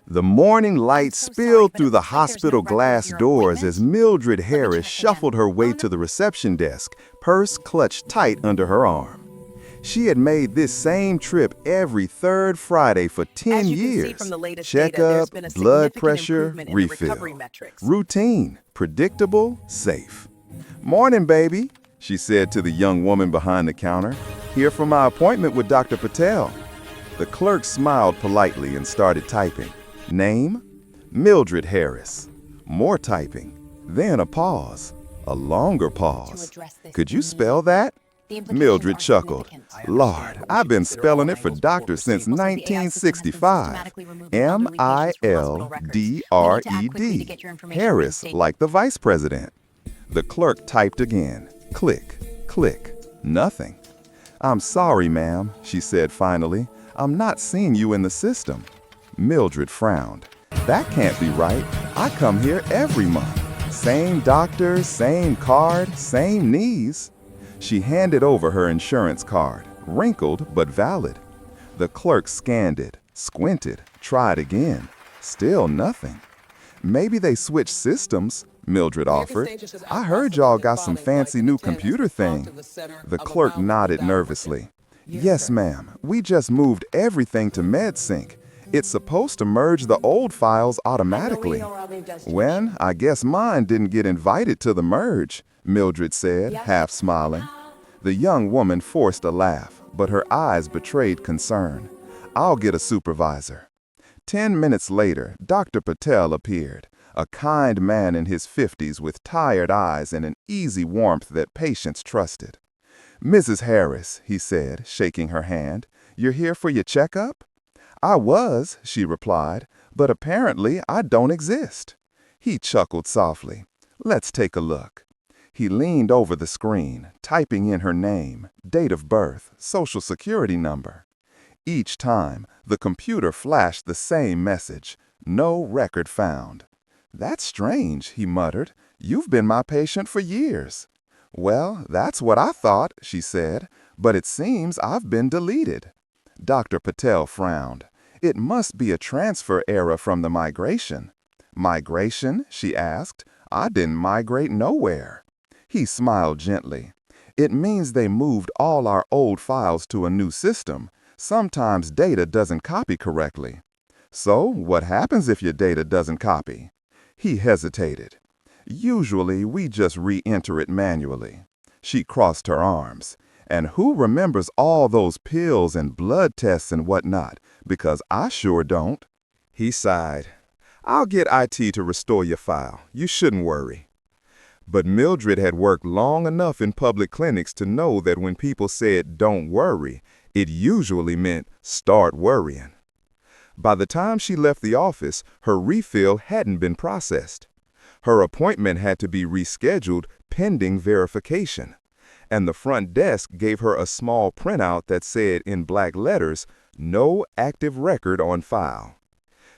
The morning I'm light so sorry, spilled but it through the looks like there's no hospital record of glass your doors appointment. as Mildred Let me Harris check again. shuffled her way Oh, no. to the reception desk, purse clutched tight under her arm. She had made this same trip every third Friday for 10 As you can see from years. the latest data, there's Checkup, been a blood significant pressure, improvement in the recovery refill. metrics. Routine, predictable, safe. "Morning, baby," she said to the young woman behind the counter. "Here for my appointment with Dr. Patel." The clerk smiled politely and started typing. Name? Mildred Harris. More typing. Then a pause. A longer pause. "Could you spell that?" Mildred chuckled. "Lord, I've been spelling it for doctors since 1965. Mildred. Harris, like the vice president." The clerk typed again. Click, click. Nothing. "I'm sorry, ma'am," she said finally. "I'm not seeing you in the system." Mildred frowned. "That can't be right. I come here every month. Same doctor, same card, same knees." She handed over her insurance card, wrinkled but valid. The clerk scanned it, squinted, tried again. Still nothing. "Maybe they switched systems," Mildred offered. "I heard y'all got some fancy new computer thing." The clerk nodded nervously. "Yes, ma'am. We just moved everything to MedSync. It's supposed to merge the old files automatically." "When, I guess mine didn't get invited to the merge," Mildred said, half smiling. The young woman forced a laugh, but her eyes betrayed concern. "I'll get a supervisor." 10 minutes later, Dr. Patel appeared, a kind man in his 50s with tired eyes and an easy warmth that patients trusted. "Mrs. Harris," he said, shaking her hand, "you're here for your checkup?" "I was," she replied, "but apparently I don't exist." He chuckled softly. "Let's take a look." He leaned over the screen, typing in her name, date of birth, social security number. Each time, the computer flashed the same message: "No record found." "That's strange," he muttered. "You've been my patient for years." "Well, that's what I thought," she said, "but it seems I've been deleted." Dr. Patel frowned. "It must be a transfer error from the migration." "Migration?" she asked. "I didn't migrate nowhere." He smiled gently. "It means they moved all our old files to a new system. Sometimes data doesn't copy correctly." "So, what happens if your data doesn't copy?" He hesitated. "Usually, we just re-enter it manually." She crossed her arms. "And who remembers all those pills and blood tests and whatnot? Because I sure don't." He sighed. "I'll get IT to restore your file. You shouldn't worry." But Mildred had worked long enough in public clinics to know that when people said "don't worry," it usually meant "start worrying." By the time she left the office, her refill hadn't been processed. Her appointment had to be rescheduled pending verification. And the front desk gave her a small printout that said in black letters, "No active record on file."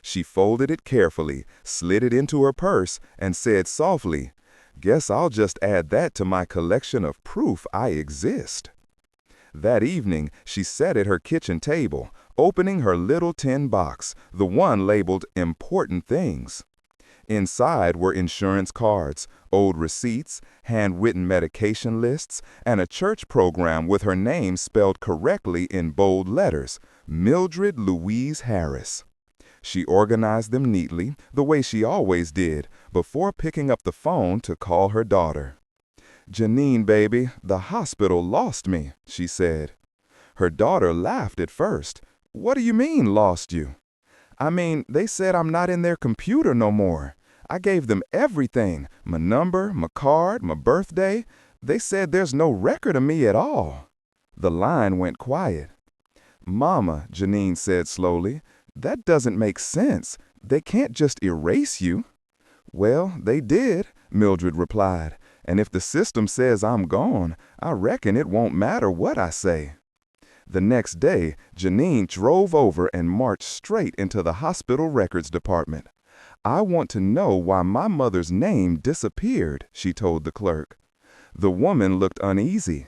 She folded it carefully, slid it into her purse, and said softly, "Guess I'll just add that to my collection of proof I exist." That evening, she sat at her kitchen table, opening her little tin box, the one labeled "Important Things." Inside were insurance cards, old receipts, handwritten medication lists, and a church program with her name spelled correctly in bold letters, Mildred Louise Harris. She organized them neatly, the way she always did, before picking up the phone to call her daughter. "Janine, baby, the hospital lost me," she said. Her daughter laughed at first. "What do you mean, lost you?" "I mean, they said I'm not in their computer no more. I gave them everything, my number, my card, my birthday. They said there's no record of me at all." The line went quiet. "Mama," Janine said slowly, "that doesn't make sense. They can't just erase you." "Well, they did," Mildred replied, "and if the system says I'm gone, I reckon it won't matter what I say." The next day, Janine drove over and marched straight into the hospital records department. "I want to know why my mother's name disappeared," she told the clerk. The woman looked uneasy.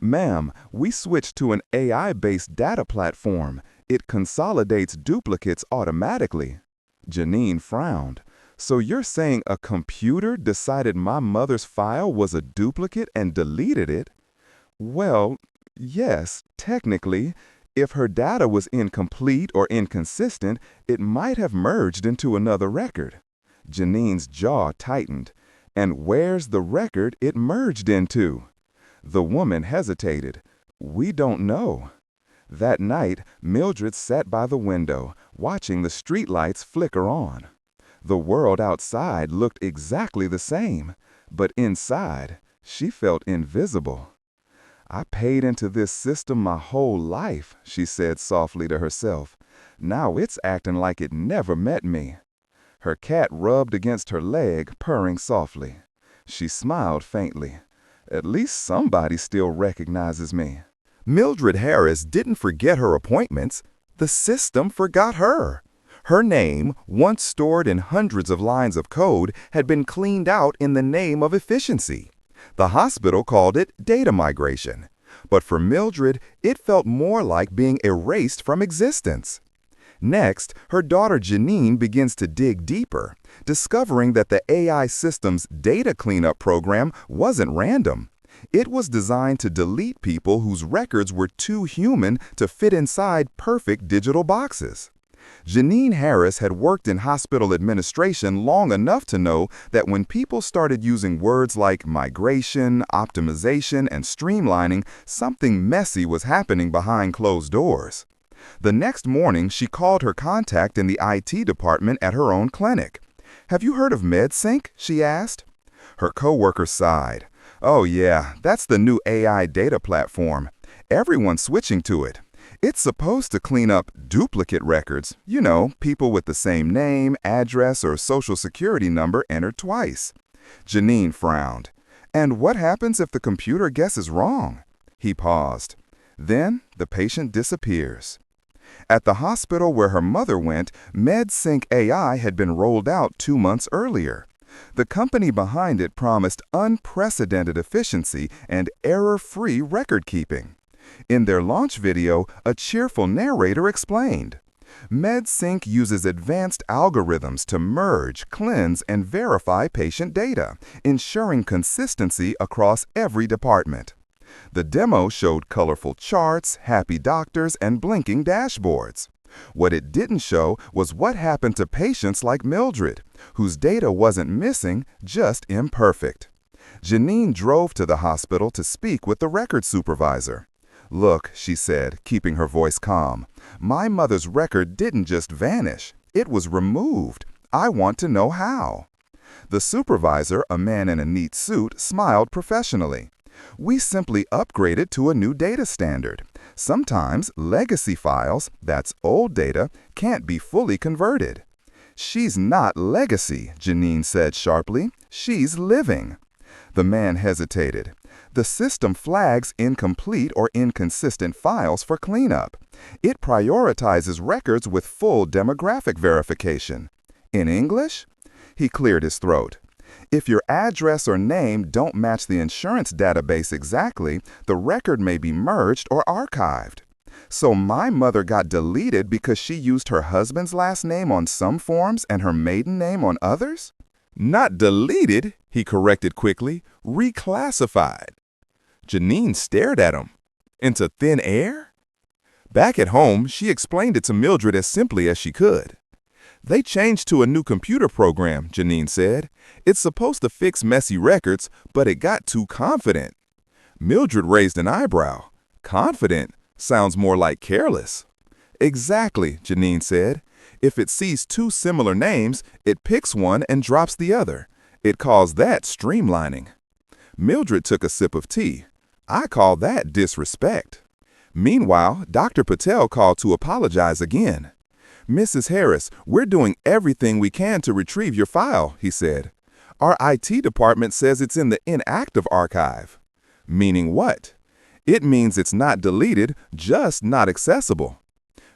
"Ma'am, we switched to an AI-based data platform. It consolidates duplicates automatically." Janine frowned. So you're saying a computer decided my mother's file was a duplicate and deleted it? Well, yes, technically. If her data was incomplete or inconsistent, it might have merged into another record. Janine's jaw tightened. And where's the record it merged into? The woman hesitated. We don't know. That night, Mildred sat by the window, watching the streetlights flicker on. The world outside looked exactly the same, but inside, she felt invisible. I paid into this system my whole life, she said softly to herself. Now it's acting like it never met me. Her cat rubbed against her leg, purring softly. She smiled faintly. At least somebody still recognizes me. Mildred Harris didn't forget her appointments. The system forgot her. Her name, once stored in hundreds of lines of code, had been cleaned out in the name of efficiency. The hospital called it data migration. But for Mildred, it felt more like being erased from existence. Next, her daughter Janine begins to dig deeper, discovering that the AI system's data cleanup program wasn't random. It was designed to delete people whose records were too human to fit inside perfect digital boxes. Janine Harris had worked in hospital administration long enough to know that when people started using words like migration, optimization, and streamlining, something messy was happening behind closed doors. The next morning, she called her contact in the IT department at her own clinic. "Have you heard of MedSync?" she asked. Her coworker sighed. "Oh yeah, that's the new AI data platform. Everyone's switching to it. It's supposed to clean up duplicate records, people with the same name, address, or social security number entered twice." Janine frowned. "And what happens if the computer guesses wrong?" He paused. "Then the patient disappears." At the hospital where her mother went, MedSync AI had been rolled out 2 months earlier. The company behind it promised unprecedented efficiency and error-free record-keeping. In their launch video, a cheerful narrator explained, MedSync uses advanced algorithms to merge, cleanse, and verify patient data, ensuring consistency across every department. The demo showed colorful charts, happy doctors, and blinking dashboards. What it didn't show was what happened to patients like Mildred, whose data wasn't missing, just imperfect. Janine drove to the hospital to speak with the record supervisor. "Look," she said, keeping her voice calm, "my mother's record didn't just vanish. It was removed. I want to know how." The supervisor, a man in a neat suit, smiled professionally. "We simply upgraded to a new data standard. Sometimes legacy files, that's old data, can't be fully converted." "She's not legacy," Janine said sharply. "She's living." The man hesitated. "The system flags incomplete or inconsistent files for cleanup. It prioritizes records with full demographic verification." "In English?" He cleared his throat. "If your address or name don't match the insurance database exactly, the record may be merged or archived." "So my mother got deleted because she used her husband's last name on some forms and her maiden name on others?" "Not deleted," he corrected quickly, "reclassified." Janine stared at him. "Into thin air?" Back at home, she explained it to Mildred as simply as she could. "They changed to a new computer program," Janine said. "It's supposed to fix messy records, but it got too confident." Mildred raised an eyebrow. "Confident sounds more like careless." "Exactly," Janine said. "If it sees two similar names, it picks one and drops the other. It calls that streamlining." Mildred took a sip of tea. "I call that disrespect." Meanwhile, Dr. Patel called to apologize again. "Mrs. Harris, we're doing everything we can to retrieve your file," he said. "Our IT department says it's in the inactive archive." "Meaning what?" "It means it's not deleted, just not accessible."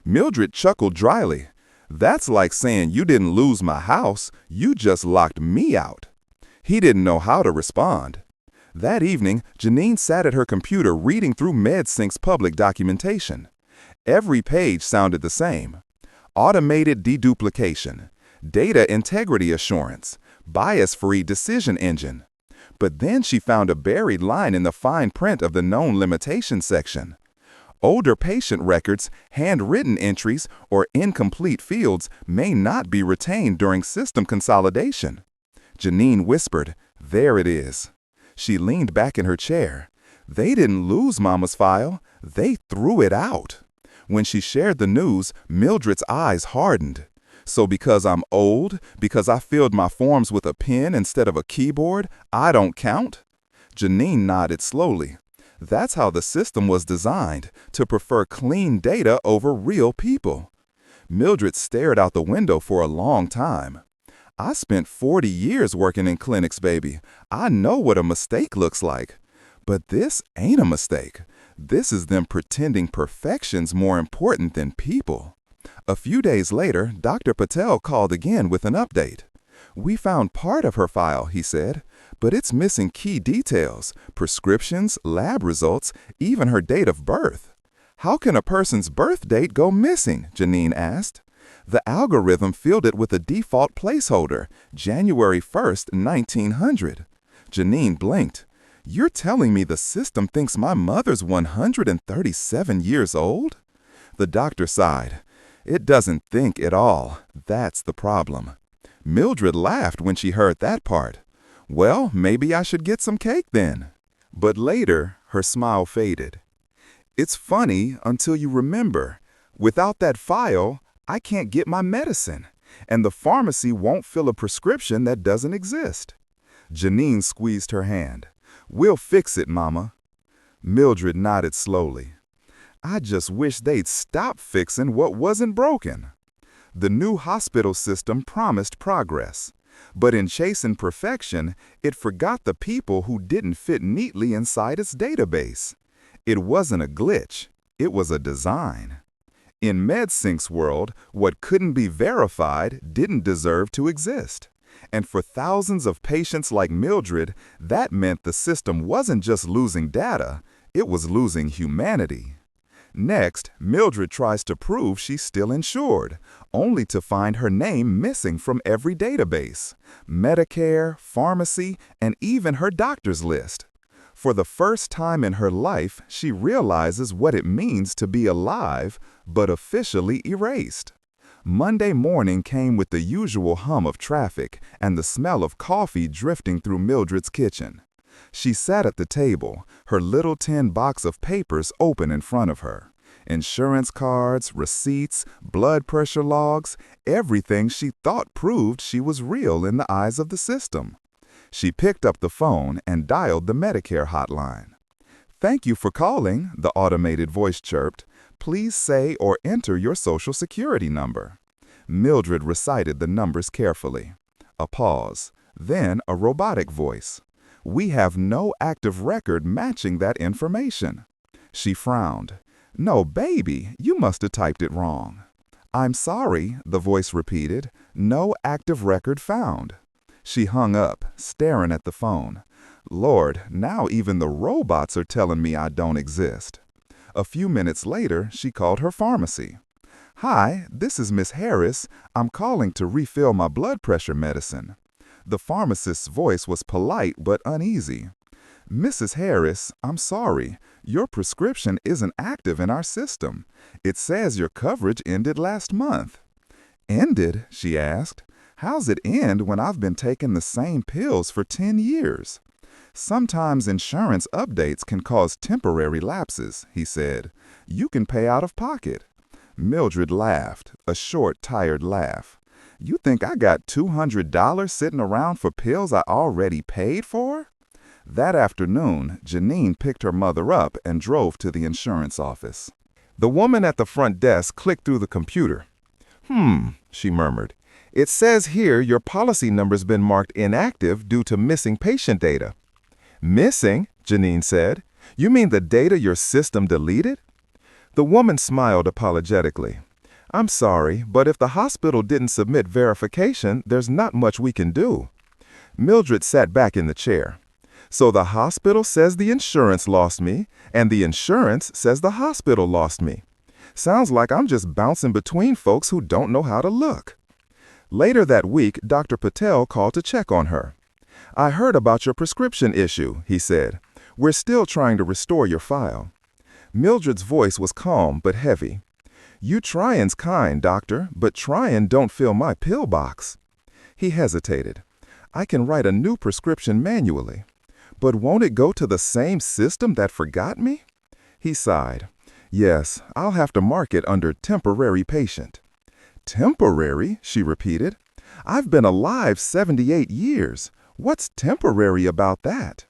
Mildred chuckled dryly. "That's like saying you didn't lose my house, you just locked me out." He didn't know how to respond. That evening, Janine sat at her computer reading through MedSync's public documentation. Every page sounded the same. Automated deduplication, data integrity assurance, bias-free decision engine. But then she found a buried line in the fine print of the known limitations section. Older patient records, handwritten entries, or incomplete fields may not be retained during system consolidation. Janine whispered, "There it is." She leaned back in her chair. They didn't lose Mama's file, they threw it out. When she shared the news, Mildred's eyes hardened. So because I'm old, because I filled my forms with a pen instead of a keyboard, I don't count? Janine nodded slowly. That's how the system was designed, to prefer clean data over real people. Mildred stared out the window for a long time. I spent 40 years working in clinics, baby. I know what a mistake looks like. But this ain't a mistake. This is them pretending perfection's more important than people. A few days later, Dr. Patel called again with an update. "We found part of her file," he said, "but it's missing key details, prescriptions, lab results, even her date of birth." "How can a person's birth date go missing?" Janine asked. "The algorithm filled it with a default placeholder, January 1st, 1900. Janine blinked. "You're telling me the system thinks my mother's 137 years old?" The doctor sighed. "It doesn't think at all. That's the problem." Mildred laughed when she heard that part. "Well, maybe I should get some cake then." But later, her smile faded. "It's funny until you remember. Without that file, I can't get my medicine, and the pharmacy won't fill a prescription that doesn't exist." Janine squeezed her hand. "We'll fix it, Mama." Mildred nodded slowly. "I just wish they'd stop fixing what wasn't broken." The new hospital system promised progress, but in chasing perfection, it forgot the people who didn't fit neatly inside its database. It wasn't a glitch, it was a design. In MedSync's world, what couldn't be verified didn't deserve to exist. And for thousands of patients like Mildred, that meant the system wasn't just losing data, it was losing humanity. Next, Mildred tries to prove she's still insured, only to find her name missing from every database, Medicare, pharmacy, and even her doctor's list. For the first time in her life, she realizes what it means to be alive, but officially erased. Monday morning came with the usual hum of traffic and the smell of coffee drifting through Mildred's kitchen. She sat at the table, her little tin box of papers open in front of her. Insurance cards, receipts, blood pressure logs, everything she thought proved she was real in the eyes of the system. She picked up the phone and dialed the Medicare hotline. "Thank you for calling," the automated voice chirped. "Please say or enter your Social Security number." Mildred recited the numbers carefully. A pause, then a robotic voice. "We have no active record matching that information." She frowned. "No, baby, you must have typed it wrong." "I'm sorry," the voice repeated. "No active record found." She hung up, staring at the phone. Lord, now even the robots are telling me I don't exist. A few minutes later, she called her pharmacy. "Hi, this is Miss Harris. I'm calling to refill my blood pressure medicine." The pharmacist's voice was polite but uneasy. "Mrs. Harris, I'm sorry. Your prescription isn't active in our system. It says your coverage ended last month." "Ended?" she asked. "How's it end when I've been taking the same pills for 10 years?" "Sometimes insurance updates can cause temporary lapses," he said. "You can pay out of pocket." Mildred laughed, a short, tired laugh. "You think I got $200 sitting around for pills I already paid for?" That afternoon, Janine picked her mother up and drove to the insurance office. The woman at the front desk clicked through the computer. She murmured. "It says here your policy number's been marked inactive due to missing patient data." "Missing?" Janine said. "You mean the data your system deleted?" The woman smiled apologetically. "I'm sorry, but if the hospital didn't submit verification, there's not much we can do." Mildred sat back in the chair. "So the hospital says the insurance lost me, and the insurance says the hospital lost me. Sounds like I'm just bouncing between folks who don't know how to look." Later that week, Dr. Patel called to check on her. "I heard about your prescription issue," he said. "We're still trying to restore your file." Mildred's voice was calm but heavy. "You tryin's kind, doctor, but tryin' don't fill my pill box." He hesitated. "I can write a new prescription manually. But won't it go to the same system that forgot me?" He sighed. "Yes, I'll have to mark it under temporary patient." "Temporary?" she repeated. "I've been alive 78 years. What's temporary about that?"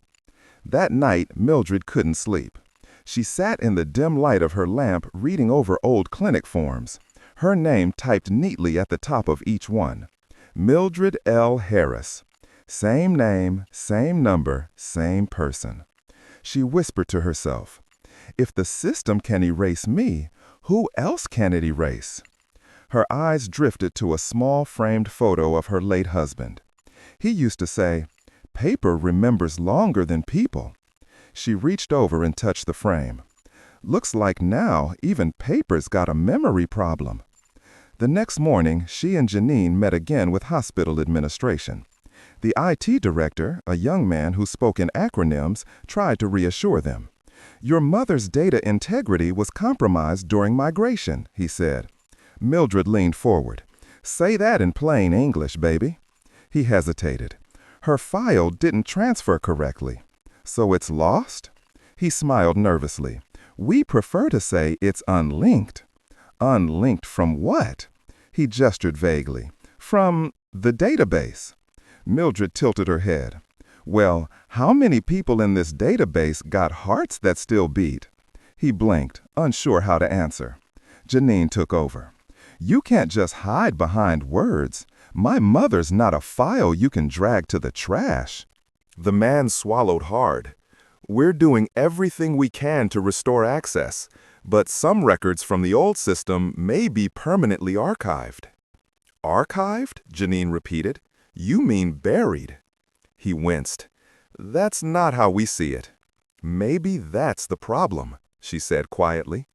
That night, Mildred couldn't sleep. She sat in the dim light of her lamp reading over old clinic forms, her name typed neatly at the top of each one. Mildred L. Harris. Same name, same number, same person. She whispered to herself, "If the system can erase me, who else can it erase?" Her eyes drifted to a small framed photo of her late husband. He used to say, "Paper remembers longer than people." She reached over and touched the frame. "Looks like now even paper's got a memory problem." The next morning, she and Janine met again with hospital administration. The IT director, a young man who spoke in acronyms, tried to reassure them. "Your mother's data integrity was compromised during migration," he said. Mildred leaned forward. "Say that in plain English, baby." He hesitated. "Her file didn't transfer correctly." "So it's lost?" He smiled nervously. "We prefer to say it's unlinked." "Unlinked from what?" He gestured vaguely. "From the database." Mildred tilted her head. "Well, how many people in this database got hearts that still beat?" He blinked, unsure how to answer. Janine took over. "You can't just hide behind words. My mother's not a file you can drag to the trash." The man swallowed hard. "We're doing everything we can to restore access, but some records from the old system may be permanently archived." "Archived?" Janine repeated. "You mean buried." He winced. "That's not how we see it." "Maybe that's the problem," she said quietly.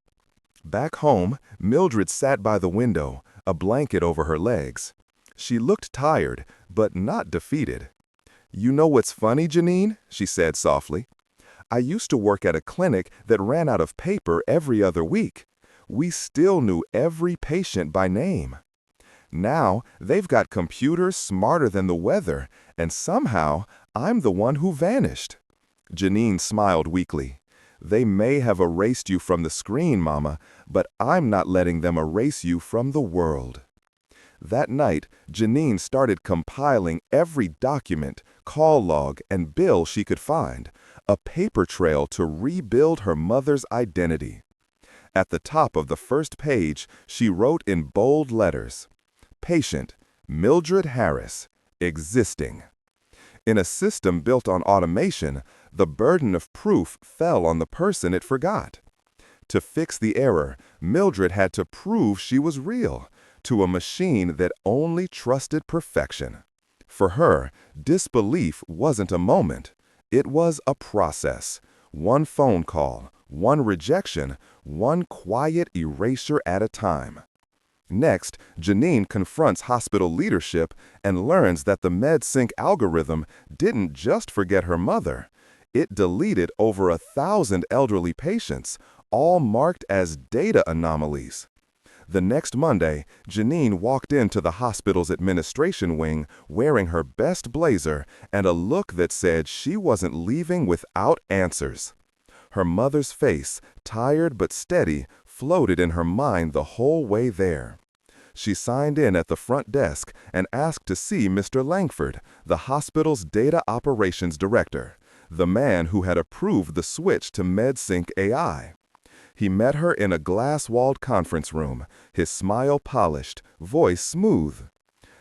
Back home, Mildred sat by the window, a blanket over her legs. She looked tired, but not defeated. "You know what's funny, Janine?" she said softly. "I used to work at a clinic that ran out of paper every other week. We still knew every patient by name. Now, they've got computers smarter than the weather, and somehow, I'm the one who vanished." Janine smiled weakly. "They may have erased you from the screen, Mama, but I'm not letting them erase you from the world." That night, Janine started compiling every document, call log, and bill she could find, a paper trail to rebuild her mother's identity. At the top of the first page, she wrote in bold letters, "Patient, Mildred Harris, existing." In a system built on automation, the burden of proof fell on the person it forgot. To fix the error, Mildred had to prove she was real, to a machine that only trusted perfection. For her, disbelief wasn't a moment. It was a process. One phone call, one rejection, one quiet erasure at a time. Next, Janine confronts hospital leadership and learns that the MedSync algorithm didn't just forget her mother. It deleted over 1,000 elderly patients, all marked as data anomalies. The next Monday, Janine walked into the hospital's administration wing wearing her best blazer and a look that said she wasn't leaving without answers. Her mother's face, tired but steady, floated in her mind the whole way there. She signed in at the front desk and asked to see Mr. Langford, the hospital's data operations director, the man who had approved the switch to MedSync AI. He met her in a glass-walled conference room, his smile polished, voice smooth.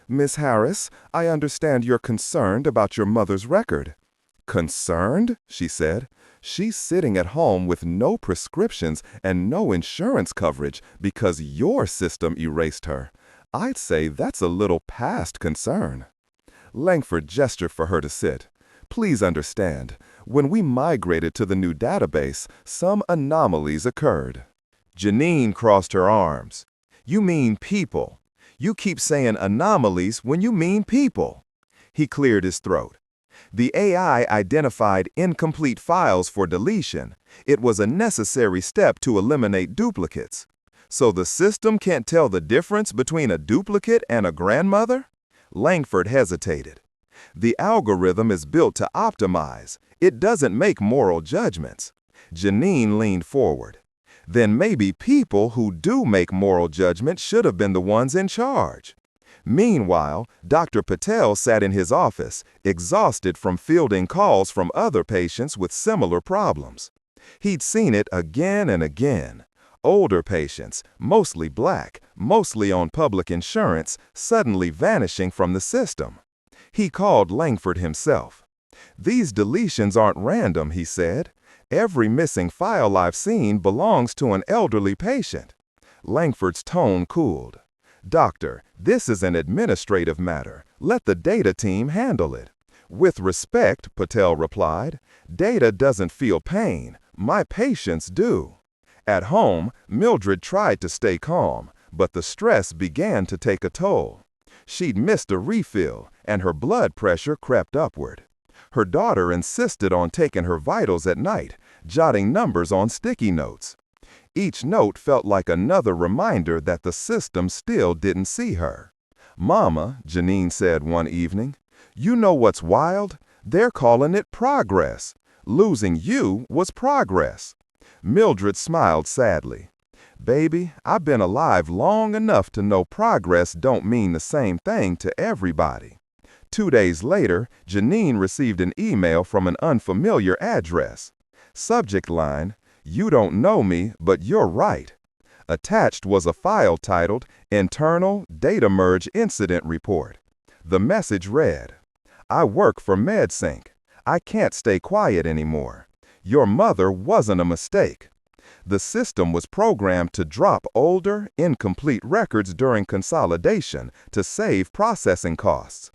"Miss Harris, I understand you're concerned about your mother's record." "Concerned?" she said. "She's sitting at home with no prescriptions and no insurance coverage because your system erased her. I'd say that's a little past concern." Langford gestured for her to sit. "Please understand, when we migrated to the new database, some anomalies occurred." Janine crossed her arms. "You mean people. You keep saying anomalies when you mean people. He cleared his throat. The AI identified incomplete files for deletion. It was a necessary step to eliminate duplicates. So the system can't tell the difference between a duplicate and a grandmother? Langford hesitated. The algorithm is built to optimize. It doesn't make moral judgments. Janine leaned forward. Then maybe people who do make moral judgments should have been the ones in charge. Meanwhile, Dr. Patel sat in his office, exhausted from fielding calls from other patients with similar problems. He'd seen it again and again. Older patients, mostly black, mostly on public insurance, suddenly vanishing from the system. He called Langford himself. "These deletions aren't random," he said. "Every missing file I've seen belongs to an elderly patient." Langford's tone cooled. "Doctor, this is an administrative matter. Let the data team handle it." "With respect," Patel replied, "data doesn't feel pain. My patients do." At home, Mildred tried to stay calm, but the stress began to take a toll. She'd missed a refill, and her blood pressure crept upward. Her daughter insisted on taking her vitals at night, jotting numbers on sticky notes. Each note felt like another reminder that the system still didn't see her. "Mama," Janine said one evening, "you know what's wild? They're calling it progress. Losing you was progress." Mildred smiled sadly. "Baby, I've been alive long enough to know progress don't mean the same thing to everybody." 2 days later, Janine received an email from an unfamiliar address. Subject line, "You don't know me, but you're right." Attached was a file titled Internal Data Merge Incident Report. The message read, "I work for MedSync. I can't stay quiet anymore. Your mother wasn't a mistake." The system was programmed to drop older, incomplete records during consolidation to save processing costs.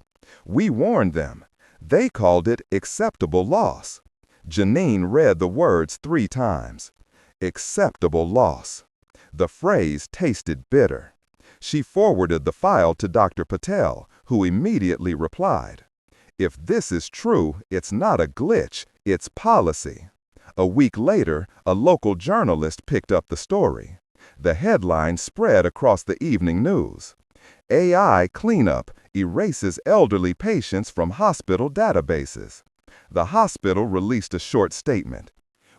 "We warned them. They called it acceptable loss." Janine read the words 3 times. Acceptable loss. The phrase tasted bitter. She forwarded the file to Dr. Patel, who immediately replied, "If this is true, it's not a glitch, it's policy." A week later, a local journalist picked up the story. The headline spread across the evening news. "AI cleanup erases elderly patients from hospital databases." The hospital released a short statement.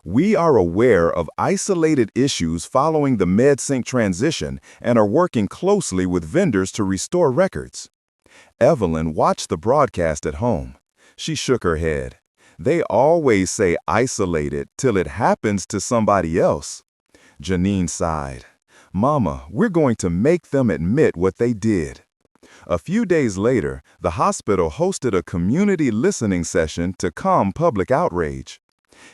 "We are aware of isolated issues following the MedSync transition and are working closely with vendors to restore records." Evelyn watched the broadcast at home. She shook her head. "They always say isolated till it happens to somebody else." Janine sighed. "Mama, we're going to make them admit what they did." A few days later, the hospital hosted a community listening session to calm public outrage.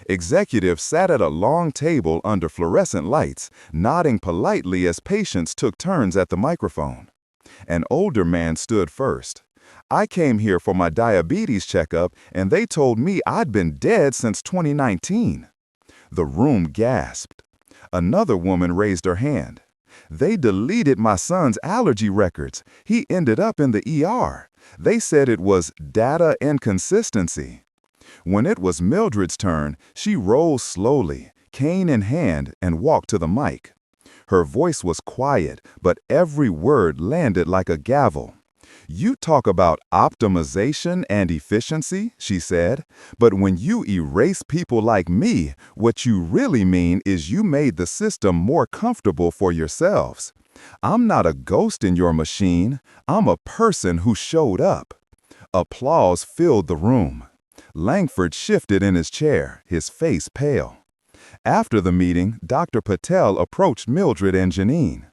Executives sat at a long table under fluorescent lights, nodding politely as patients took turns at the microphone. An older man stood first. "I came here for my diabetes checkup, and they told me I'd been dead since 2019. The room gasped. Another woman raised her hand. "They deleted my son's allergy records. He ended up in the ER. They said it was data inconsistency." When it was Mildred's turn, she rose slowly, cane in hand, and walked to the mic. Her voice was quiet, but every word landed like a gavel. "You talk about optimization and efficiency," she said, "but when you erase people like me, what you really mean is you made the system more comfortable for yourselves. I'm not a ghost in your machine. I'm a person who showed up." Applause filled the room. Langford shifted in his chair, his face pale. After the meeting, Dr. Patel approached Mildred and Janine.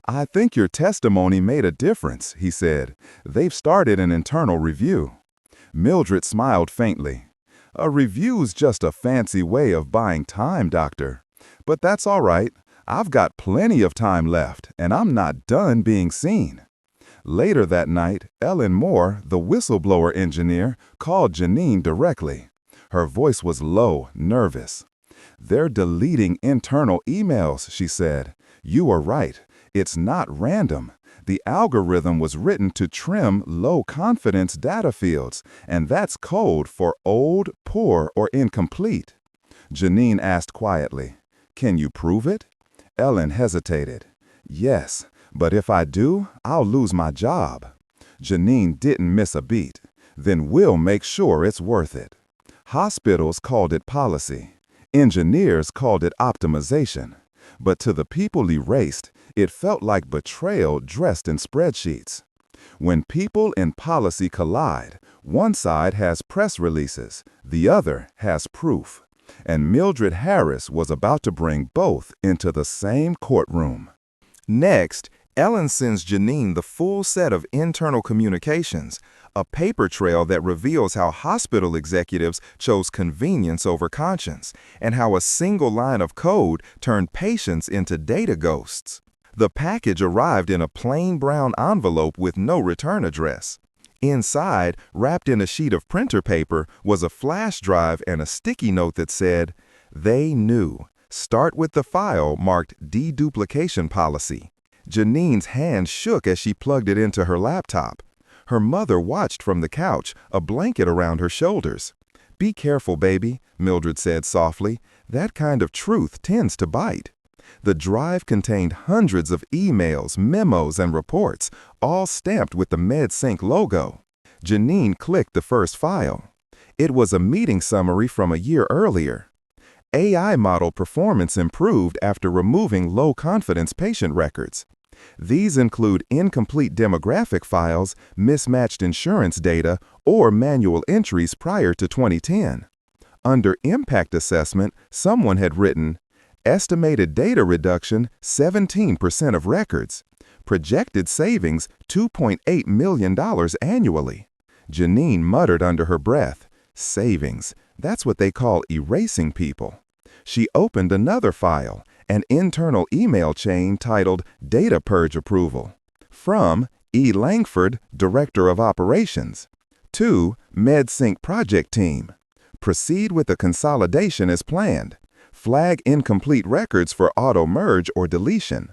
"I think your testimony made a difference," he said. "They've started an internal review." Mildred smiled faintly. "A review's just a fancy way of buying time, doctor. But that's all right. I've got plenty of time left, and I'm not done being seen." Later that night, Ellen Moore, the whistleblower engineer, called Janine directly. Her voice was low, nervous. "They're deleting internal emails," she said. "You are right. It's not random. The algorithm was written to trim low-confidence data fields, and that's code for old, poor, or incomplete. Janine asked quietly, "Can you prove it?" Ellen hesitated. "Yes, but if I do, I'll lose my job." Janine didn't miss a beat. "Then we'll make sure it's worth it." Hospitals called it policy. Engineers called it optimization. But to the people erased, it felt like betrayal dressed in spreadsheets. When people and policy collide, one side has press releases, the other has proof. And Mildred Harris was about to bring both into the same courtroom. Next, Ellen sends Janine the full set of internal communications, a paper trail that reveals how hospital executives chose convenience over conscience, and how a single line of code turned patients into data ghosts. The package arrived in a plain brown envelope with no return address. Inside, wrapped in a sheet of printer paper, was a flash drive and a sticky note that said, "They knew. Start with the file marked deduplication policy." Janine's hand shook as she plugged it into her laptop. Her mother watched from the couch, a blanket around her shoulders. "Be careful, baby," Mildred said softly. "That kind of truth tends to bite." The drive contained hundreds of emails, memos, and reports, all stamped with the MedSync logo. Janine clicked the first file. It was a meeting summary from a year earlier. AI model performance improved after removing low-confidence patient records. These include incomplete demographic files, mismatched insurance data, or manual entries prior to 2010. Under impact assessment, someone had written, "Estimated data reduction, 17% of records. Projected savings, $2.8 million annually." Janine muttered under her breath, "Savings, that's what they call erasing people." She opened another file, an internal email chain titled Data Purge Approval. From E. Langford, Director of Operations. To MedSync Project Team. Proceed with the consolidation as planned. Flag incomplete records for auto-merge or deletion.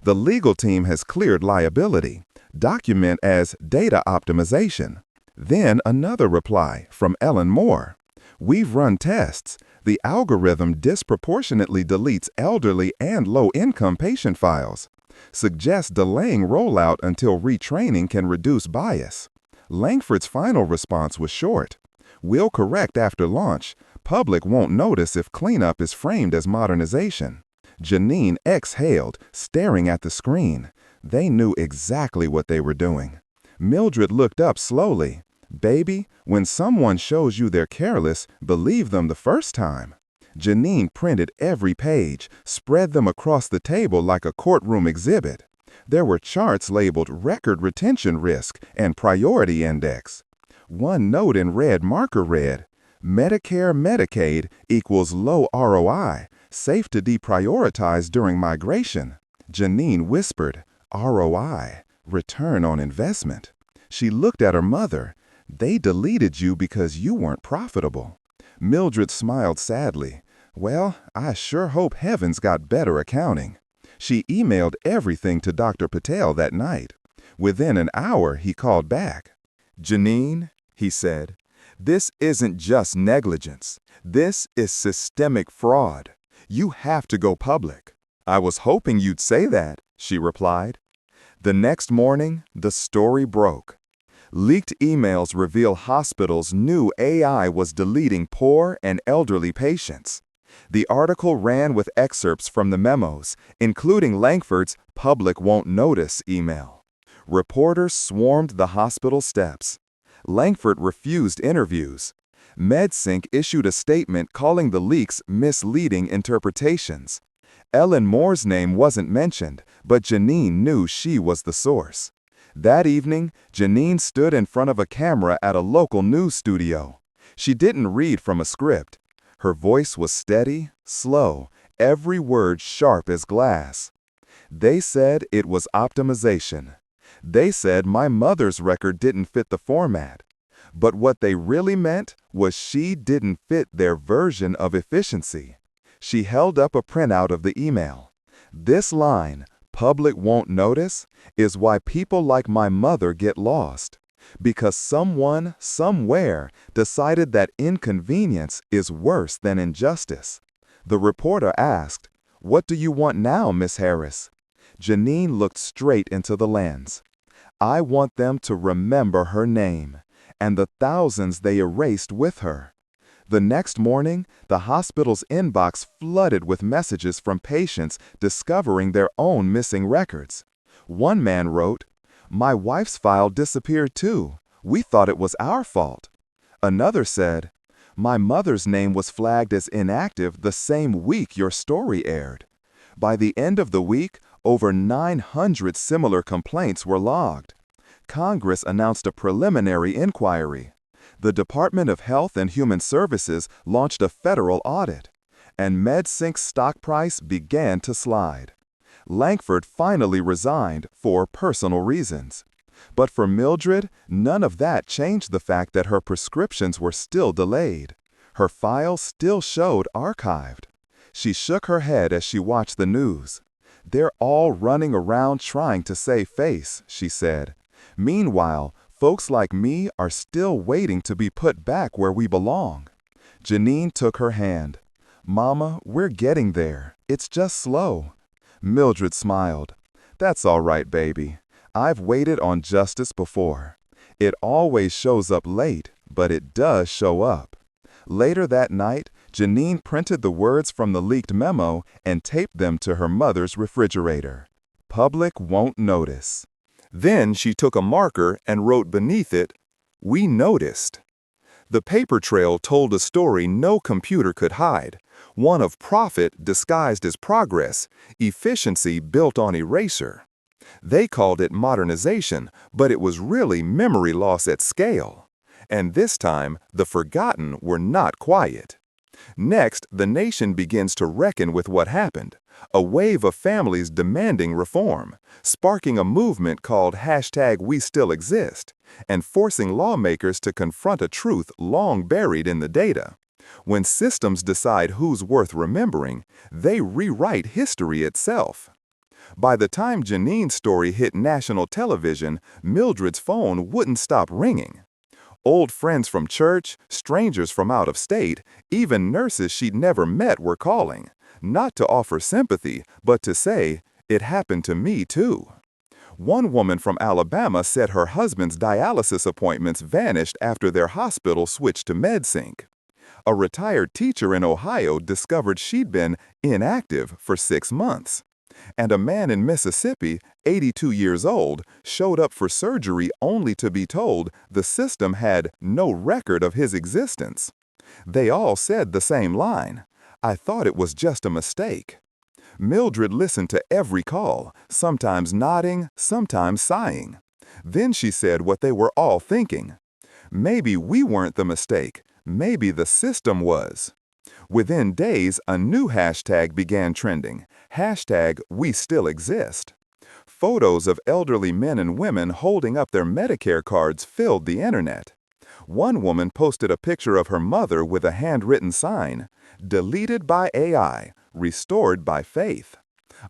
The legal team has cleared liability. Document as data optimization. Then another reply from Ellen Moore. "We've run tests. The algorithm disproportionately deletes elderly and low-income patient files. Suggests delaying rollout until retraining can reduce bias." Langford's final response was short. "We'll correct after launch. Public won't notice if cleanup is framed as modernization." Janine exhaled, staring at the screen. They knew exactly what they were doing. Mildred looked up slowly. "Baby, when someone shows you they're careless, believe them the first time." Janine printed every page, spread them across the table like a courtroom exhibit. There were charts labeled Record Retention Risk and Priority Index. One note in red marker read, "Medicare Medicaid equals low ROI, safe to deprioritize during migration." Janine whispered, "ROI, return on investment." She looked at her mother. "They deleted you because you weren't profitable." Mildred smiled sadly. "Well, I sure hope Heaven's got better accounting." She emailed everything to Dr. Patel that night. Within an hour, he called back. "Janine," he said, "this isn't just negligence. This is systemic fraud. You have to go public." "I was hoping you'd say that," she replied. The next morning, the story broke. Leaked emails reveal hospitals knew AI was deleting poor and elderly patients. The article ran with excerpts from the memos, including Langford's "Public won't notice" email. Reporters swarmed the hospital steps. Langford refused interviews. MedSync issued a statement calling the leaks misleading interpretations. Ellen Moore's name wasn't mentioned, but Janine knew she was the source. That evening, Janine stood in front of a camera at a local news studio. She didn't read from a script. Her voice was steady, slow, every word sharp as glass. "They said it was optimization. They said my mother's record didn't fit the format. But what they really meant was she didn't fit their version of efficiency." She held up a printout of the email. "This line, public won't notice is why people like my mother get lost. Because someone, somewhere, decided that inconvenience is worse than injustice. The reporter asked, "What do you want now, Miss Harris?" Janine looked straight into the lens. "I want them to remember her name, and the thousands they erased with her." The next morning, the hospital's inbox flooded with messages from patients discovering their own missing records. One man wrote, "My wife's file disappeared too. We thought it was our fault." Another said, "My mother's name was flagged as inactive the same week your story aired." By the end of the week, over 900 similar complaints were logged. Congress announced a preliminary inquiry. The Department of Health and Human Services launched a federal audit, and MedSync's stock price began to slide. Langford finally resigned for personal reasons. But for Mildred, none of that changed the fact that her prescriptions were still delayed. Her files still showed archived. She shook her head as she watched the news. "They're all running around trying to save face," she said. "Meanwhile, folks like me are still waiting to be put back where we belong." Janine took her hand. "Mama, we're getting there. It's just slow." Mildred smiled. "That's all right, baby. I've waited on justice before. It always shows up late, but it does show up." Later that night, Janine printed the words from the leaked memo and taped them to her mother's refrigerator. "Public won't notice." Then she took a marker and wrote beneath it, "We noticed." The paper trail told a story no computer could hide, one of profit disguised as progress, efficiency built on erasure. They called it modernization, but it was really memory loss at scale. And this time, the forgotten were not quiet. Next, the nation begins to reckon with what happened, a wave of families demanding reform, sparking a movement called #WeStillExist, and forcing lawmakers to confront a truth long buried in the data. When systems decide who's worth remembering, they rewrite history itself. By the time Janine's story hit national television, Mildred's phone wouldn't stop ringing. Old friends from church, strangers from out of state, even nurses she'd never met were calling, not to offer sympathy, but to say, "It happened to me too." One woman from Alabama said her husband's dialysis appointments vanished after their hospital switched to MedSync. A retired teacher in Ohio discovered she'd been inactive for 6 months. And a man in Mississippi, 82 years old, showed up for surgery only to be told the system had no record of his existence. They all said the same line, "I thought it was just a mistake." Mildred listened to every call, sometimes nodding, sometimes sighing. Then she said what they were all thinking. Maybe we weren't the mistake, maybe the system was. Within days, a new hashtag began trending, #WeStillExist. Photos of elderly men and women holding up their Medicare cards filled the internet. One woman posted a picture of her mother with a handwritten sign, "Deleted by AI, restored by faith."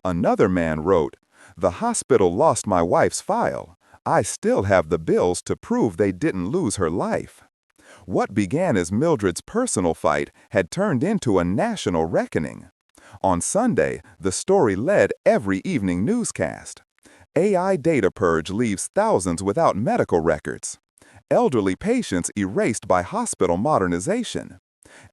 Another man wrote, "The hospital lost my wife's file. I still have the bills to prove they didn't lose her life." What began as Mildred's personal fight had turned into a national reckoning. On Sunday, the story led every evening newscast. AI data purge leaves thousands without medical records. Elderly patients erased by hospital modernization.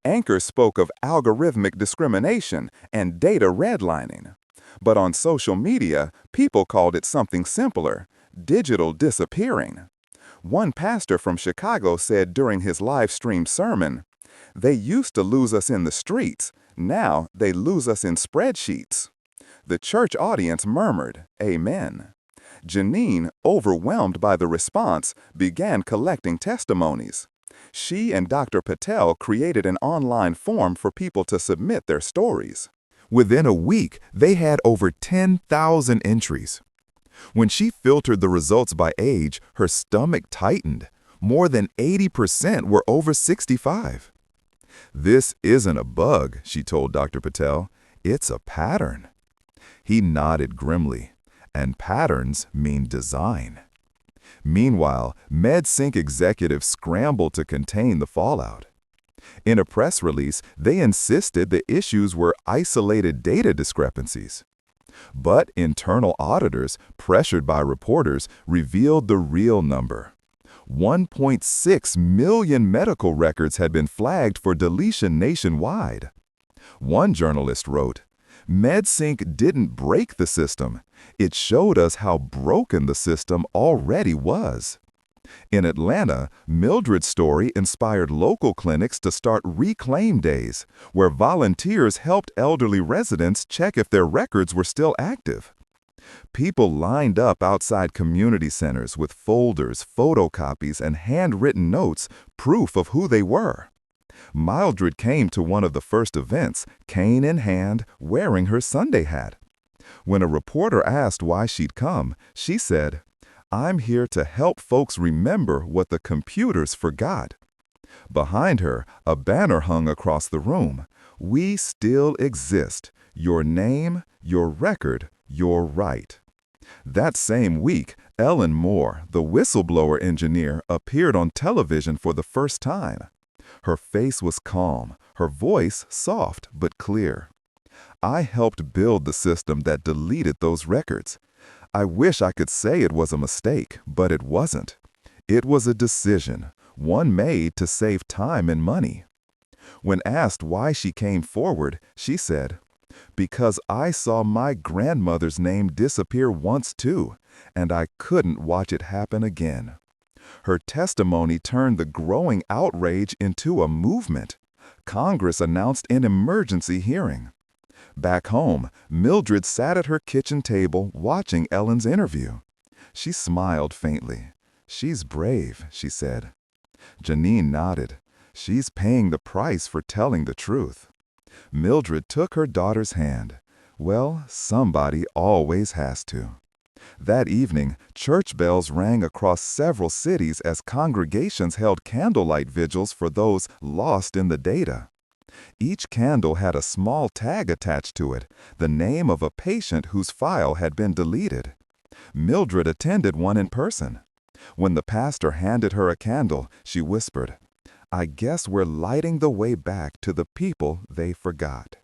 Anchors spoke of algorithmic discrimination and data redlining. But on social media, people called it something simpler, digital disappearing. One pastor from Chicago said during his live-streamed sermon, "They used to lose us in the streets, now they lose us in spreadsheets." The church audience murmured, "Amen." Janine, overwhelmed by the response, began collecting testimonies. She and Dr. Patel created an online form for people to submit their stories. Within a week, they had over 10,000 entries. When she filtered the results by age, her stomach tightened. More than 80% were over 65. "This isn't a bug," she told Dr. Patel. "It's a pattern." He nodded grimly. and patterns mean design. Meanwhile, MedSync executives scrambled to contain the fallout. In a press release, they insisted the issues were isolated data discrepancies. But internal auditors, pressured by reporters, revealed the real number. 1.6 million medical records had been flagged for deletion nationwide. One journalist wrote, "MedSync didn't break the system. It showed us how broken the system already was." In Atlanta, Mildred's story inspired local clinics to start Reclaim Days, where volunteers helped elderly residents check if their records were still active. People lined up outside community centers with folders, photocopies, and handwritten notes, proof of who they were. Mildred came to one of the first events, cane in hand, wearing her Sunday hat. When a reporter asked why she'd come, she said, "I'm here to help folks remember what the computers forgot." Behind her, a banner hung across the room. "We still exist. Your name, your record, your right." That same week, Ellen Moore, the whistleblower engineer, appeared on television for the first time. Her face was calm, her voice soft but clear. "I helped build the system that deleted those records. I wish I could say it was a mistake, but it wasn't. It was a decision, one made to save time and money." When asked why she came forward, she said, "Because I saw my grandmother's name disappear once too, and I couldn't watch it happen again." Her testimony turned the growing outrage into a movement. Congress announced an emergency hearing. Back home, Mildred sat at her kitchen table watching Ellen's interview. She smiled faintly. "She's brave," she said. Janine nodded. "She's paying the price for telling the truth." Mildred took her daughter's hand. "Well, somebody always has to." That evening, church bells rang across several cities as congregations held candlelight vigils for those lost in the data. Each candle had a small tag attached to it, the name of a patient whose file had been deleted. Mildred attended one in person. When the pastor handed her a candle, she whispered, "I guess we're lighting the way back to the people they forgot."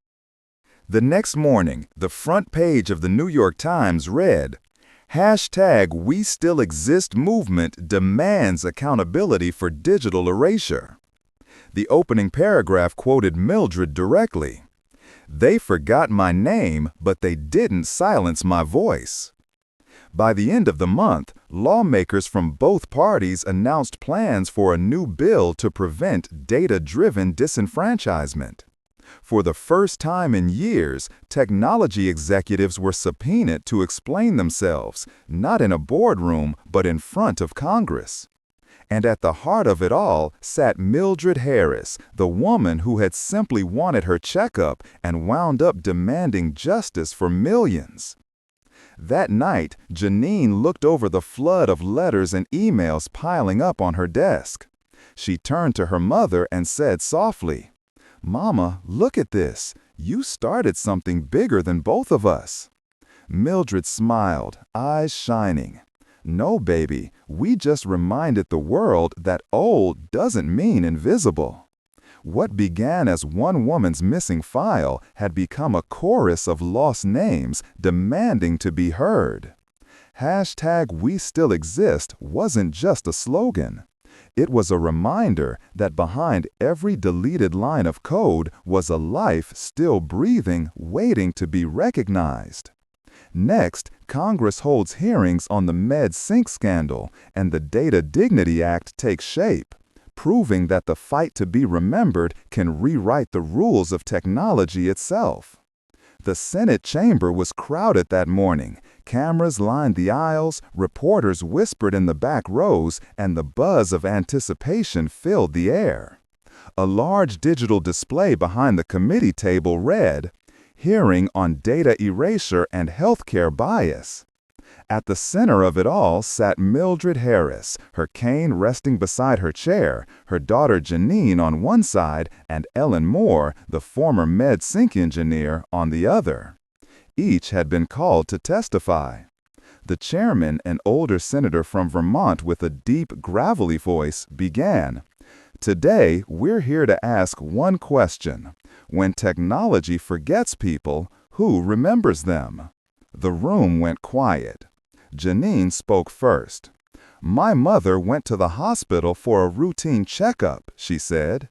The next morning, the front page of the New York Times read, #WeStillExist movement demands accountability for digital erasure. The opening paragraph quoted Mildred directly. "They forgot my name, but they didn't silence my voice." By the end of the month, lawmakers from both parties announced plans for a new bill to prevent data-driven disenfranchisement. For the first time in years, technology executives were subpoenaed to explain themselves, not in a boardroom, but in front of Congress. And at the heart of it all sat Mildred Harris, the woman who had simply wanted her checkup and wound up demanding justice for millions. That night, Janine looked over the flood of letters and emails piling up on her desk. She turned to her mother and said softly, "Mama, look at this. You started something bigger than both of us." Mildred smiled, eyes shining. "No, baby, we just reminded the world that old doesn't mean invisible." What began as one woman's missing file had become a chorus of lost names demanding to be heard. #WeStillExist wasn't just a slogan. It was a reminder that behind every deleted line of code was a life still breathing, waiting to be recognized. Next, Congress holds hearings on the MedSync scandal, and the Data Dignity Act takes shape, proving that the fight to be remembered can rewrite the rules of technology itself. The Senate chamber was crowded that morning. Cameras lined the aisles, reporters whispered in the back rows, and the buzz of anticipation filled the air. A large digital display behind the committee table read, "Hearing on Data Erasure and Healthcare Bias." At the center of it all sat Mildred Harris, her cane resting beside her chair, her daughter Janine on one side, and Ellen Moore, the former MedSync engineer, on the other. Each had been called to testify. The chairman, an older senator from Vermont with a deep, gravelly voice, began. Today, we're here to ask one question. When technology forgets people, who remembers them? The room went quiet. Janine spoke first. My mother went to the hospital for a routine checkup, she said.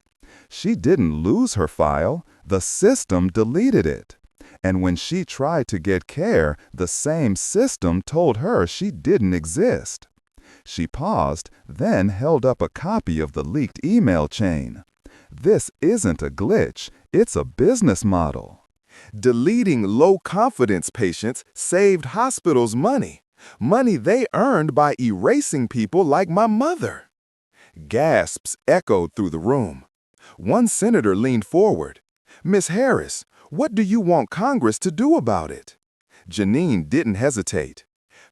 She didn't lose her file. The system deleted it. And when she tried to get care, the same system told her she didn't exist. She paused, then held up a copy of the leaked email chain. This isn't a glitch, it's a business model. Deleting low-confidence patients saved hospitals money they earned by erasing people like my mother. Gasps echoed through the room. One senator leaned forward. Miss Harris, what do you want Congress to do about it? Janine didn't hesitate.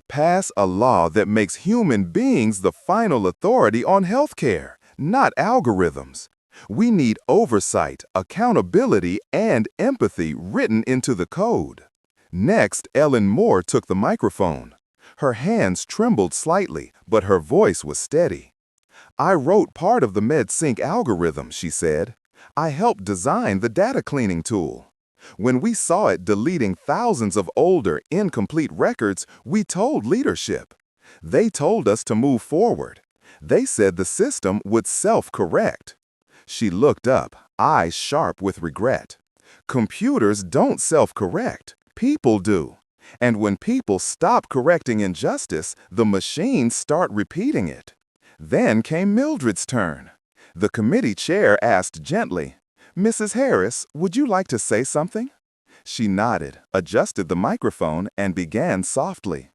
Pass a law that makes human beings the final authority on healthcare, not algorithms. We need oversight, accountability, and empathy written into the code. Next, Ellen Moore took the microphone. Her hands trembled slightly, but her voice was steady. I wrote part of the MedSync algorithm, she said. I helped design the data cleaning tool. When we saw it deleting thousands of older, incomplete records, we told leadership. They told us to move forward. They said the system would self-correct. She looked up, eyes sharp with regret. Computers don't self-correct. People do. And when people stop correcting injustice, the machines start repeating it. Then came Mildred's turn. The committee chair asked gently, Mrs. Harris, would you like to say something? She nodded, adjusted the microphone, and began softly.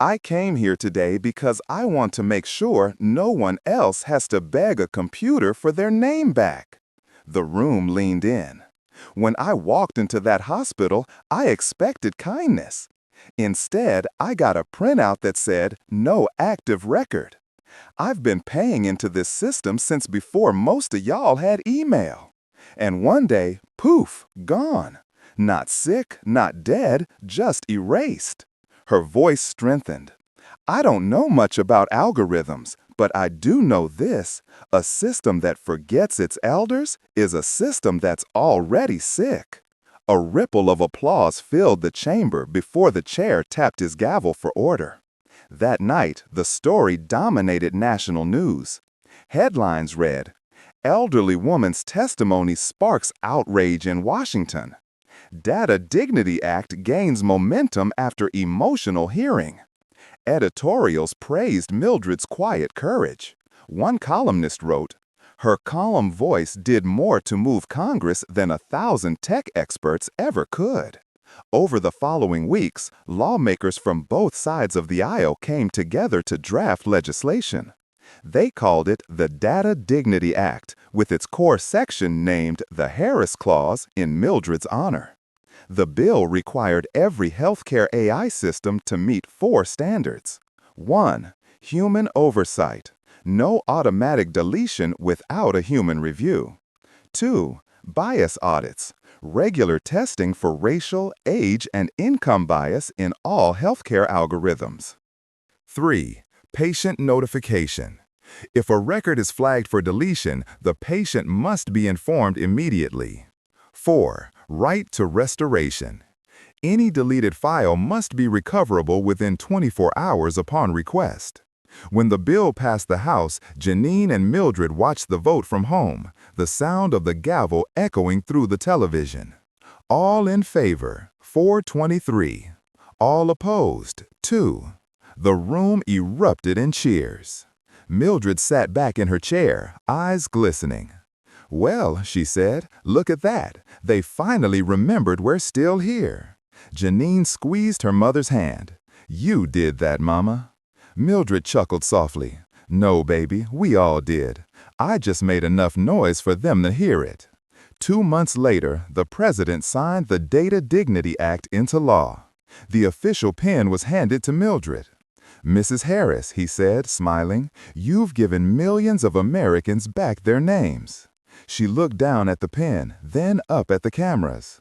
I came here today because I want to make sure no one else has to beg a computer for their name back. The room leaned in. When I walked into that hospital, I expected kindness. Instead, I got a printout that said, no active record. I've been paying into this system since before most of y'all had email. And one day, poof, gone. Not sick, not dead, just erased. Her voice strengthened. I don't know much about algorithms, but I do know this. A system that forgets its elders is a system that's already sick. A ripple of applause filled the chamber before the chair tapped his gavel for order. That night, the story dominated national news. Headlines read, Elderly woman's testimony sparks outrage in Washington. Data Dignity Act gains momentum after emotional hearing. Editorials praised Mildred's quiet courage. One columnist wrote, her calm voice did more to move Congress than 1,000 tech experts ever could. Over the following weeks, lawmakers from both sides of the aisle came together to draft legislation. They called it the Data Dignity Act, with its core section named the Harris Clause in Mildred's honor. The bill required every healthcare AI system to meet 4 standards. 1. Human oversight. No automatic deletion without a human review. 2. Bias audits. Regular testing for racial, age, and income bias in all healthcare algorithms. 3. Patient notification. If a record is flagged for deletion, the patient must be informed immediately. 4. Right to restoration. Any deleted file must be recoverable within 24 hours upon request. When the bill passed the House, Janine and Mildred watched the vote from home, the sound of the gavel echoing through the television. All in favor, 423. All opposed, 2. The room erupted in cheers. Mildred sat back in her chair, eyes glistening. Well, she said, look at that. They finally remembered we're still here. Janine squeezed her mother's hand. You did that, Mama. Mildred chuckled softly. No, baby, we all did. I just made enough noise for them to hear it. 2 months later, the president signed the Data Dignity Act into law. The official pen was handed to Mildred. Mrs. Harris, he said, smiling, you've given millions of Americans back their names. She looked down at the pen, then up at the cameras.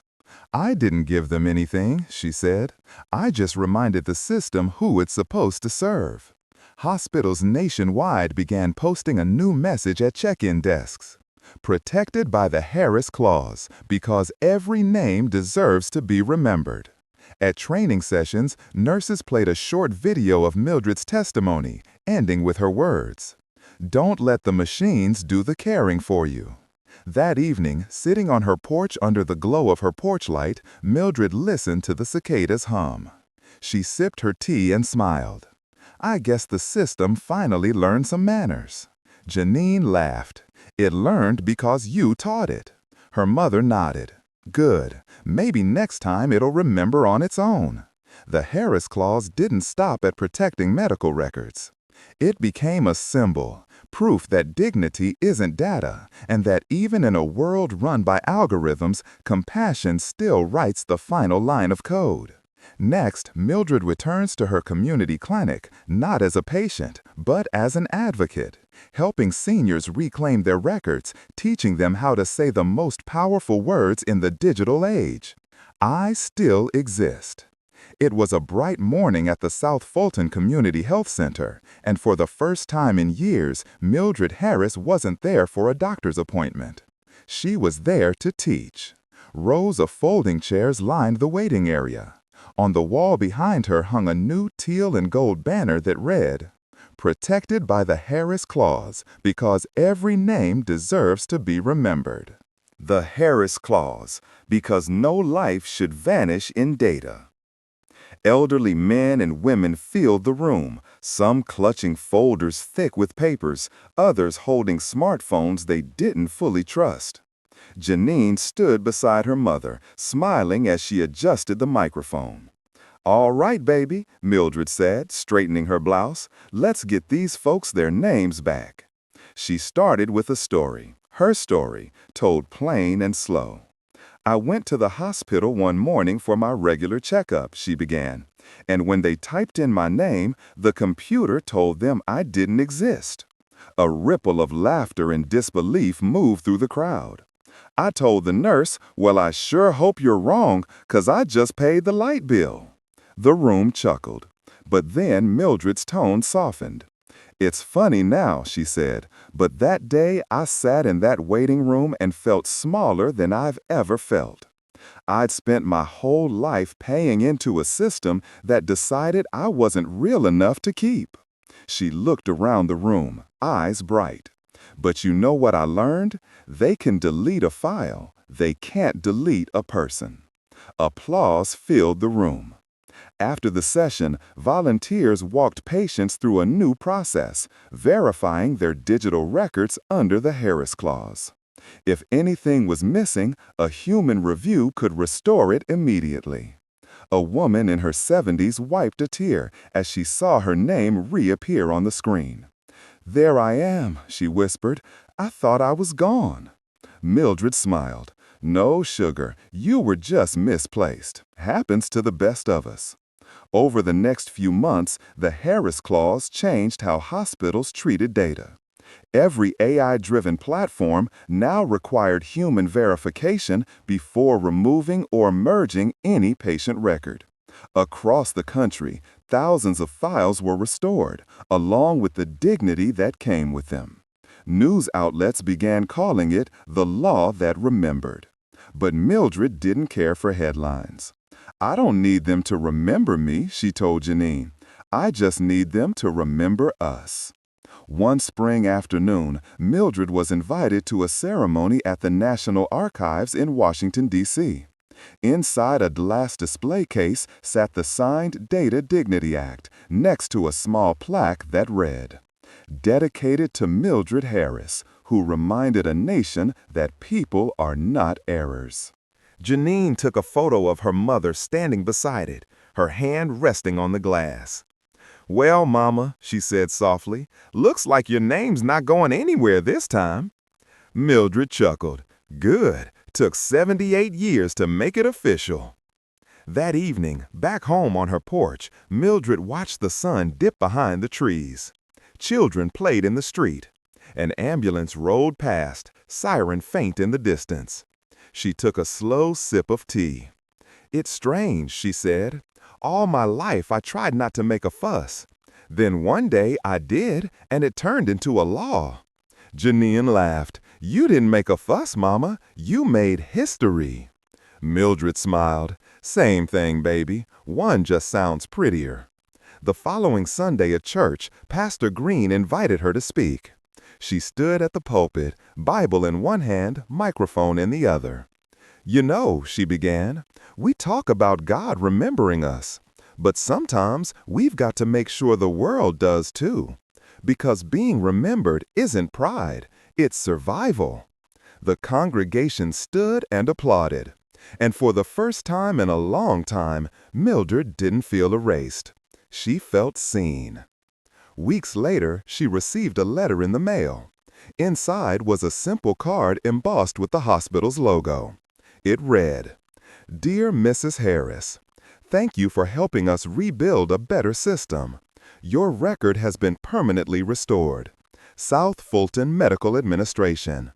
I didn't give them anything, she said. I just reminded the system who it's supposed to serve. Hospitals nationwide began posting a new message at check-in desks. Protected by the Harris Clause, because every name deserves to be remembered. At training sessions, nurses played a short video of Mildred's testimony, ending with her words, "Don't let the machines do the caring for you." That evening, sitting on her porch under the glow of her porch light, Mildred listened to the cicadas hum. She sipped her tea and smiled. I guess the system finally learned some manners. Janine laughed. It learned because you taught it. Her mother nodded. Good. Maybe next time it'll remember on its own. The Harris Clause didn't stop at protecting medical records. It became a symbol, proof that dignity isn't data, and that even in a world run by algorithms, compassion still writes the final line of code. Next, Mildred returns to her community clinic, not as a patient, but as an advocate, helping seniors reclaim their records, teaching them how to say the most powerful words in the digital age. I still exist. It was a bright morning at the South Fulton Community Health Center, and for the first time in years, Mildred Harris wasn't there for a doctor's appointment. She was there to teach. Rows of folding chairs lined the waiting area. On the wall behind her hung a new teal and gold banner that read, "Protected by the Harris Clause, because every name deserves to be remembered." The Harris Clause, because no life should vanish in data. Elderly men and women filled the room, some clutching folders thick with papers, others holding smartphones they didn't fully trust. Janine stood beside her mother, smiling as she adjusted the microphone. "All right, baby," Mildred said, straightening her blouse. "Let's get these folks their names back." She started with a story, her story, told plain and slow. "I went to the hospital one morning for my regular checkup," she began. "And when they typed in my name, the computer told them I didn't exist." A ripple of laughter and disbelief moved through the crowd. "I told the nurse, 'Well, I sure hope you're wrong, 'cause I just paid the light bill.'" The room chuckled. But then Mildred's tone softened. "It's funny now," she said, "but that day I sat in that waiting room and felt smaller than I've ever felt. I'd spent my whole life paying into a system that decided I wasn't real enough to keep." She looked around the room, eyes bright. "But you know what I learned? They can delete a file. They can't delete a person." Applause filled the room. After the session, volunteers walked patients through a new process, verifying their digital records under the Harris Clause. If anything was missing, a human review could restore it immediately. A woman in her 70s wiped a tear as she saw her name reappear on the screen. "There I am," she whispered. "I thought I was gone." Mildred smiled. "No, sugar, you were just misplaced. Happens to the best of us." Over the next few months, the Harris Clause changed how hospitals treated data. Every AI-driven platform now required human verification before removing or merging any patient record. Across the country, thousands of files were restored, along with the dignity that came with them. News outlets began calling it the law that remembered. But Mildred didn't care for headlines. "I don't need them to remember me," she told Janine. "I just need them to remember us." One spring afternoon, Mildred was invited to a ceremony at the National Archives in Washington, D.C. Inside a glass display case sat the signed Data Dignity Act, next to a small plaque that read, "Dedicated to Mildred Harris, who reminded a nation that people are not errors." Janine took a photo of her mother standing beside it, her hand resting on the glass. "Well, Mama," she said softly, "looks like your name's not going anywhere this time." Mildred chuckled. "Good. Took 78 years to make it official." That evening, back home on her porch, Mildred watched the sun dip behind the trees. Children played in the street. An ambulance rolled past, siren faint in the distance. She took a slow sip of tea. "It's strange," she said. "All my life I tried not to make a fuss. Then one day I did, and it turned into a law." Janine laughed. "You didn't make a fuss, Mama. You made history." Mildred smiled. "Same thing, baby. One just sounds prettier." The following Sunday at church, Pastor Green invited her to speak. She stood at the pulpit, Bible in one hand, microphone in the other. "You know," she began, "we talk about God remembering us. But sometimes we've got to make sure the world does too. Because being remembered isn't pride, it's survival." The congregation stood and applauded. And for the first time in a long time, Mildred didn't feel erased. She felt seen. Weeks later, she received a letter in the mail. Inside was a simple card embossed with the hospital's logo. It read, "Dear Mrs. Harris, thank you for helping us rebuild a better system. Your record has been permanently restored. South Fulton Medical Administration."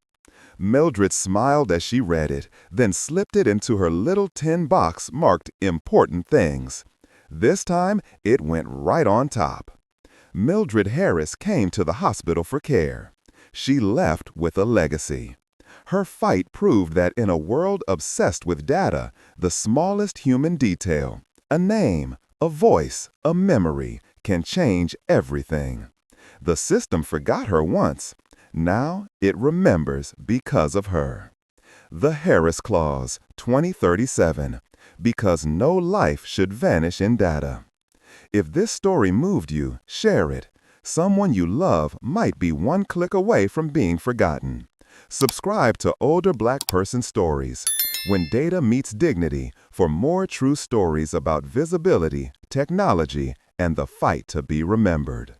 Mildred smiled as she read it, then slipped it into her little tin box marked "Important Things." This time, it went right on top. Mildred Harris came to the hospital for care. She left with a legacy. Her fight proved that in a world obsessed with data, the smallest human detail, a name, a voice, a memory, can change everything. The system forgot her once. Now it remembers because of her. The Harris Clause, 2037, because no life should vanish in data. If this story moved you, share it. Someone you love might be one click away from being forgotten. Subscribe to Older Black Person Stories, When Data Meets Dignity, for more true stories about visibility, technology, and the fight to be remembered.